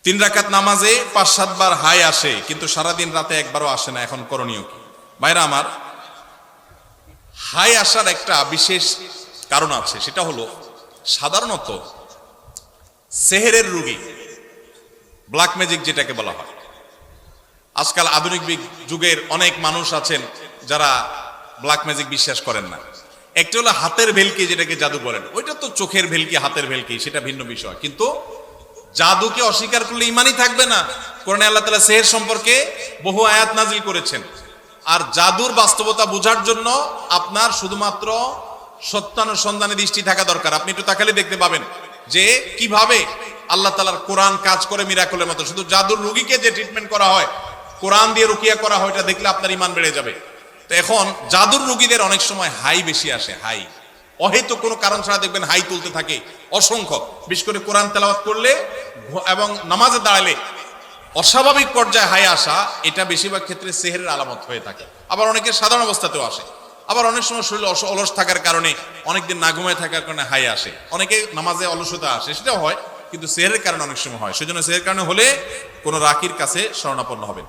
তিন রাকাত নামাজে ৫-৭ বার হাই আসে, কিন্তু সারাদিন রাতে একবারও আসে না। এখন করণীয় কি? ভাইরা আমার, হাই আসার একটা বিশেষ কারণ আছে। সেটা হলো সাধারণত সেহেরের রোগী, ব্ল্যাক ম্যাজিক যেটাকে বলা হয়। আজকাল আধুনিক যুগের অনেক মানুষ আছেন যারা ব্ল্যাক ম্যাজিক বিশ্বাস করেন না। একটা হলো হাতের ভেলকি, যেটাকে জাদু বলেন। ওইটা তো চোখের ভেলকি, হাতের ভেলকি, সেটা ভিন্ন বিষয়। কিন্তু জাদুকে অস্বীকার করলে ইমানই থাকবে না। কোরআনে আল্লাহ তাআলা সেহের সম্পর্কে বহু আয়াত নাজিল করেছেন। আর জাদুর বাস্তবতা বোঝার জন্য আপনার শুধুমাত্র সত্যানুসন্ধানে দৃষ্টি থাকা দরকার। আপনি একটু তাকালে দেখতে পাবেন যে কিভাবে আল্লাহ তাআলার কোরআন কাজ করে মিরাকলের মতো। শুধু জাদুর রোগীকে যে ট্রিটমেন্ট করা হয়, কোরআন দিয়ে রুকিয়া করা হয়, এটা দেখলে আপনার ইমান বেড়ে যাবে। তো এখন জাদুর রোগীদের অনেক সময় হাই বেশি আসে। হাই অহেতুক কোনো কারণ ছাড়া দেখবেন হাই তুলতে থাকে অসংখ্য। বিশেষ করে কোরআন তেলাওয়াত করলে এবং নামাজে দাঁড়ালে অস্বাভাবিক পর্যায়ে হাই আসা, এটা বেশিরভাগ ক্ষেত্রে সেহেরের আলামত হয়ে থাকে। আবার অনেকের সাধারণ অবস্থাতেও আসে। আবার অনেক সময় শরীর অলস থাকার কারণে, অনেকদিন না ঘুমায় থাকার কারণে হাই আসে। অনেকে নামাজে অলসতা আসে, সেটাও হয়, কিন্তু সেহেরের কারণে অনেক সময় হয়। সেজন্য সেহের কারণে হলে কোনো রাকির কাছে শরণাপন্ন হবেন।